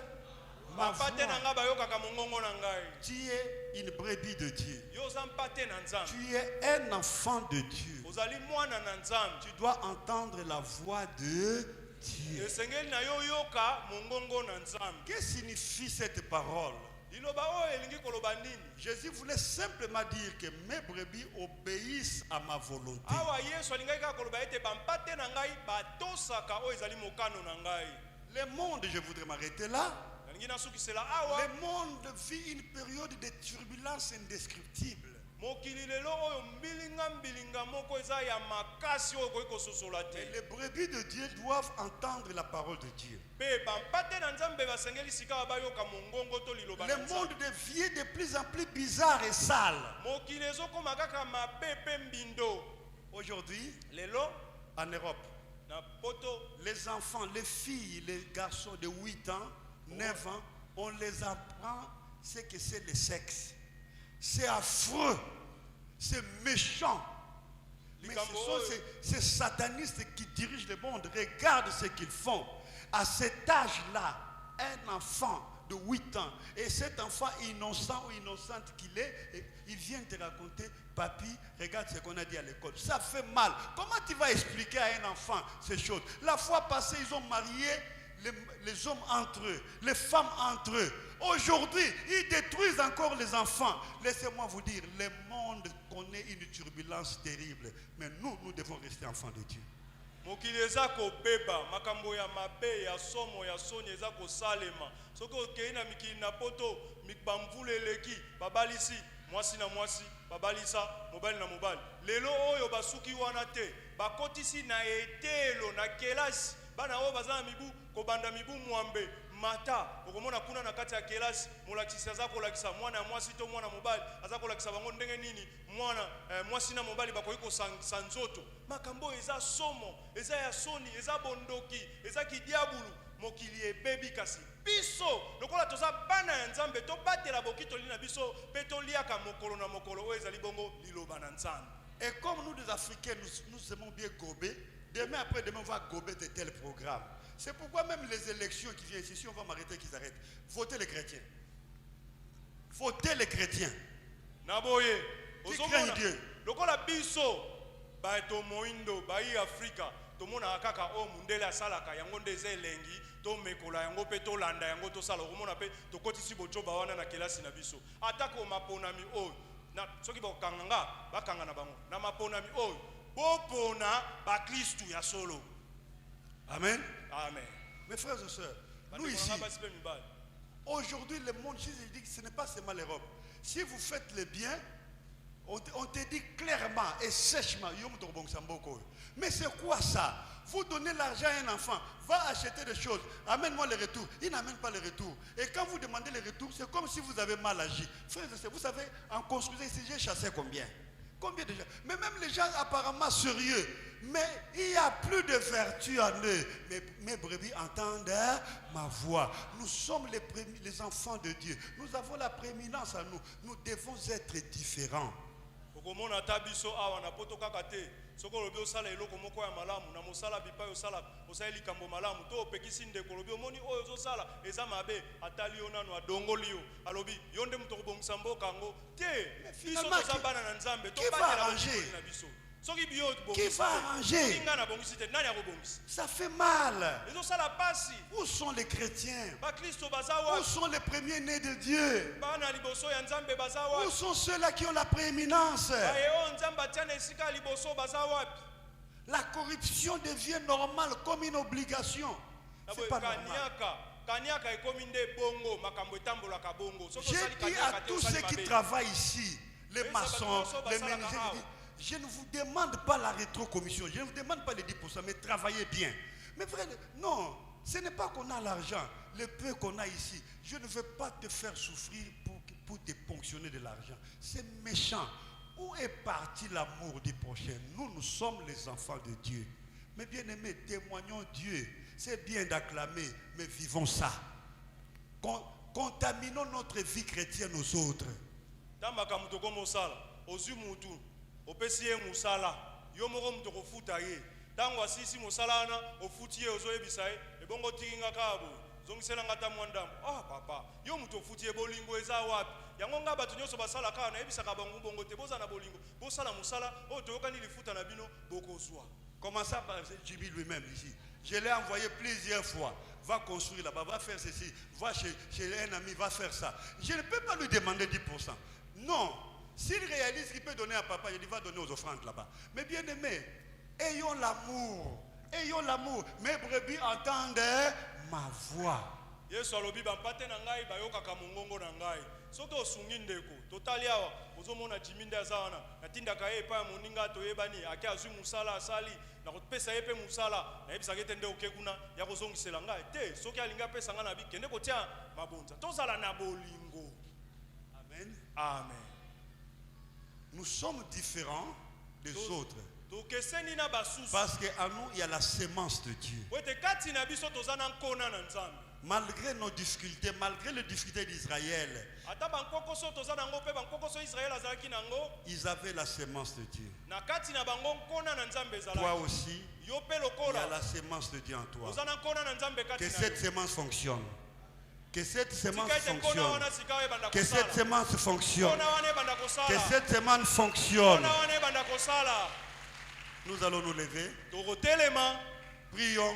ma bapate na voix. ngai bayokaka mongongo na ngai. Tu es une brebis de Dieu. Yo oza mpate na Nzambe Tu es un enfant de Dieu. ozali mwana na Nzambe. Tu dois entendre la voix de Dieu. esengeli na yo yoka mongongo na Nzambe. Que signifie cette parole? liloba oyo elingi koloba nini? Jésus voulait simplement dire que mes brebis obéissent à ma volonté. Awa Yesu alingaki kaka koloba ete bampate na ngai batosaka oyo ezali mokano na ngai. Le monde, je voudrais m'arrêter là. Nalingi nasukisela awa. Le monde vit une période de turbulence indescriptible. Mokili lelo oyo mbilinga moko eza ya makasi oyo koki kososola Et te. les brebis de Dieu doivent entendre la parole de Dieu. Pe bampate na Nzambe basengeli sika bayoka mongongo to liloba na Le Nzambe. monde devient de plus en plus bizarre et sale. Mokili ezokoma kaka mabe pe mbindo. Aujourd'hui, Lelo en Europe, na poto les enfants, les filles, les garçons de 8 ans, 9 ans, on les apprend ce que c'est le sexe. C'est affreux, c'est méchant. Mais ce sont ces satanistes qui dirigent le monde. Regarde ce qu'ils font. À cet âge-là, un enfant de 8 ans, et cet enfant innocent ou innocente qu'il est, il vient te raconter, papy, regarde ce qu'on a dit à l'école. Ça fait mal. Comment tu vas expliquer à un enfant ces choses? La fois passée, ils ont marié les hommes entre eux, les femmes entre eux. Aujourd'hui, ils détruisent encore les enfants. Laissez-moi vous dire, le monde connaît une turbulence terrible. Mais nous devons rester enfants de Dieu. mokili eza kobeba makambo ya mabe ya somo ya soni eza kosalema soki okei na mikili na poto bamvula eleki babalisi mwasi na mwasi babalisa mobali na mobali lelo oyo basuki wana te bakotisi na etelo na kelasi bana oyo baza na mibu kobanda mibu mwambe mata okomona kuna na kati ya kelasi molakisi aza kolakisa mwana ya mwasi to mwana mobali aza kolakisa bango ndenge nini mwana mwasi na mobali bakoki kosangisa nzoto makambo eza somo eza ya soni eza bondoki eza kidiabulu mokili ebebi kasi biso lokola toza bana ya Nzambe tobatela bokitoli na biso pe toliaka mokolo na mokolo oyo ezali bongo liloba na Nzambe. Et comme nous les Africains nous aimons bien gober, demain après demain on va gober de tels programmes. C'est pourquoi même les élections qui viennent ici, si on va m'arrêter qu'ils arrêtent. Votez les chrétiens. Votez les chrétiens. Naboye, Qui craignent Dieu. lokola biso ba to moindo ba yi Afrika to mona kaka o mundele asalaka yango ndeze elengi to mekola yango pe to landa yango to sala komona pe to kotisi bojoba wana na kelasi na biso atako maponami oyo na soki bakanga bakanga na bango na maponami oyo bopona ba Kristu ya solo. Amen. Amen. Mes frères et sœurs, nous ici, aujourd'hui le monde, je dis que ce n'est pas seulement l'Europe. Si vous faites le bien, on te dit clairement et sèchement, mais c'est quoi ça? Vous donnez l'argent à un enfant, va acheter des choses, amène-moi le retour. Il n'amène pas le retour. Et quand vous demandez le retour, c'est comme si vous avez mal agi. Frères et sœurs, vous savez, en construisant ici, j'ai chassé combien? Combien de gens? Mais même les gens apparemment sérieux, mais il n'y a plus de vertu en eux. Mais mes brebis entendent ma voix. Nous sommes les enfants de Dieu. Nous avons la prééminence en nous. Nous devons être différents. Okomona tabiso awa na poto kaka te soko lobi osala eloko moko ya malamu na mosala bipa osala osali likambo malamu to opekisi ndeko lobi omoni oyo ozosala eza mabe atali yo nano adongoli yo alobi yo nde muto kobongisa mboka ngo te biso toza bana na Nzambe to batela na biso soki biyo Qui va arranger? ngana bongisi te nani akobongisa Ça fait mal. ezosala pasi Où sont les chrétiens? ba Kristo bazawa Où sont les premiers-nés de Dieu? bana liboso ya Nzambe bazawa Où sont ceux-là qui ont la prééminence? baye o Nzambe atiana esika liboso bazawa. La corruption devient normale comme une obligation. C'est pas normal. Kanyaka ekomi nde bongo makambo etambolaka bongo. J'ai dit à tous ceux qui travaillent ici, les maçons, les menuisiers, je ne vous demande pas la rétrocommission, je ne vous demande pas les 10%, mais travaillez bien. Mais frère, non, ce n'est pas qu'on a l'argent, le peu qu'on a ici. Je ne veux pas te faire souffrir pour te ponctionner de l'argent. C'est méchant. Où est parti l'amour du prochain? Nous sommes les enfants de Dieu. Mais bien aimés, témoignons Dieu. C'est bien d'acclamer, mais vivons ça. Contaminons notre vie chrétienne aux autres. Tamaka mutoko mosala, ozu mutu, opesi ye musala, yo moko muto kofuta ye. Tango asisi mosala na ofuti ye ozoyebisa ye, ebongo tikinga kabo. Zongisela ngata mwandam. Ah papa, yo muto ofuti ye bolingo eza wapi? Yango nga batu nyoso basala kana na yebisa ka bango bongo te boza na bolingo. Bosala musala, o toyokani lifuta na bino bokozwa. Commençons par Jibi lui-même ici. Je l'ai envoyé plusieurs fois. Va construire là-bas, va faire ceci. Va chez un ami, va faire ça. Je ne peux pas lui demander 10%. Non. S'il réalise qu'il peut donner à papa, il va donner aux offrandes là-bas. Mais bien aimé, ayons l'amour. Ayons l'amour. Mes brebis entendent ma voix. Yesu alobi bampate na ngai bayokaka mongongo na ngai. Soki osungi ndeko, totali awa, ozomona jiminde azawana, natindaka ye epai ya moninga toyebani, ake azwi musala asali, na kopesa ye pe musala, na yebisaka ete nde oke kuna ya kozongisela ngai te, soki alingi apesa ngai na bi kende kotia mabonza. Tozala na bolingo. Amen. Amen. Nous sommes différents des autres. Parce qu'en nous, il y a la sémence de Dieu. Malgré nos difficultés, malgré les difficultés d'Israël, ils avaient la sémence de Dieu. Toi aussi, il y a la sémence de Dieu en toi. Que cette sémence fonctionne. Que cette sémence fonctionne. Que cette sémence fonctionne. Que cette sémence fonctionne. Nous allons nous lever. Prions.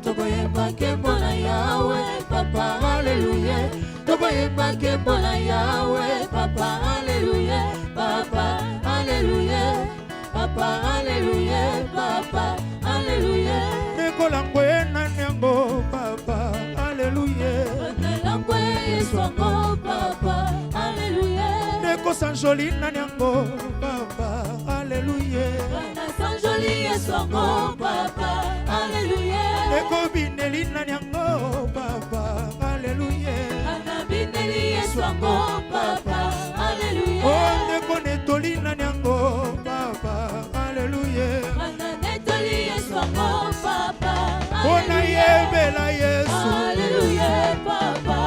Tokoyemba kembola Yahweh, Papa, Alléluia. Tokoyemba kembola Yahweh, Papa, Alléluia. Papa, Alléluia. Papa, Alléluia. Papa, Alléluia. Nekolangwe nanyango, Papa, Alléluia. Nekolangwe yeswango, Papa, Alléluia. Neko sanjoli nanyango, Papa, Alléluia. Sanjoli yeswango, Papa, Alléluia. Neko bineli nanyango, Papa, Alléluia. Ana bineli yeswango, Papa, Alléluia. Oh, neko netoli nanyango, Papa, Alléluia. Ana netoli yeswango, Papa, Alléluia. Oh, na yebela Yesu, Alléluia, Papa,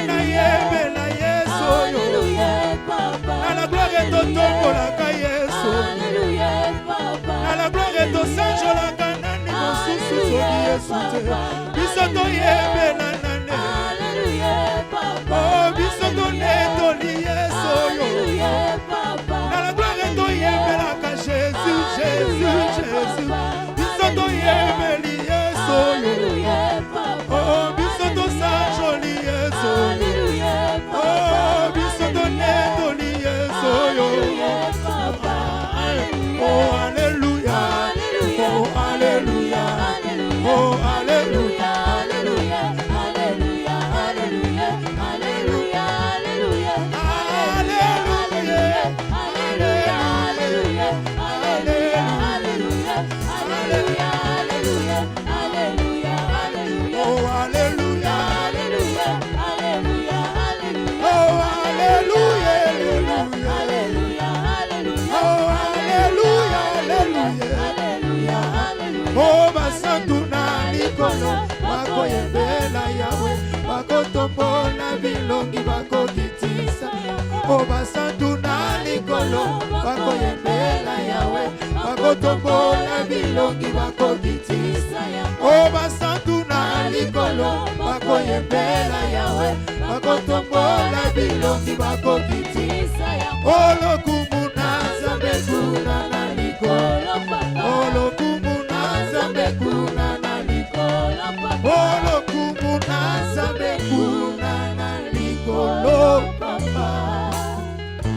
na yebela Yesu, Alléluia, Papa. Na la gloire de tombolaka Yesu, Alléluia, Papa. Na la gloire de sanjolaka nani mosusu soki Yesu te. Biso toyebela nane. Alléluia, Papa. Oh, biso tonetoli Yesu yo. Alléluia, Papa. Na la gloire toyebelaka Jésus, Jésus, Jésus. Biso toyebeli Yesu yo. Alléluia, Papa. Oh, biso tosanjoli Yesu. Alléluia, Papa. Oh, biso tonetoli Yesu yo. Alléluia, Papa. Oh, Alléluia. Oh, Alléluia. Oh, Alléluia. Alléluia, Alléluia, Alléluia, Alléluia, Alléluia, Alléluia. Alléluia, Alléluia, Alléluia, Alléluia, Alléluia, Alléluia, Alléluia. Oh, Alléluia. Alléluia, Alléluia, Alléluia. Oh, Alléluia. Alléluia, Alléluia. Oh, Alléluia. Alléluia. Alléluia, Alléluia. Oh, basantu na likolo bakoyembela Yawe, bakotombola bilongi bakokitisa. Oh, basantu na likolo bakoyembela Yawe, bakotombola bilongi bakokitisa. Oh, basantu na likolo bakoyembela Yawe, bakotombola bilongi bakokitisa. Oh, loku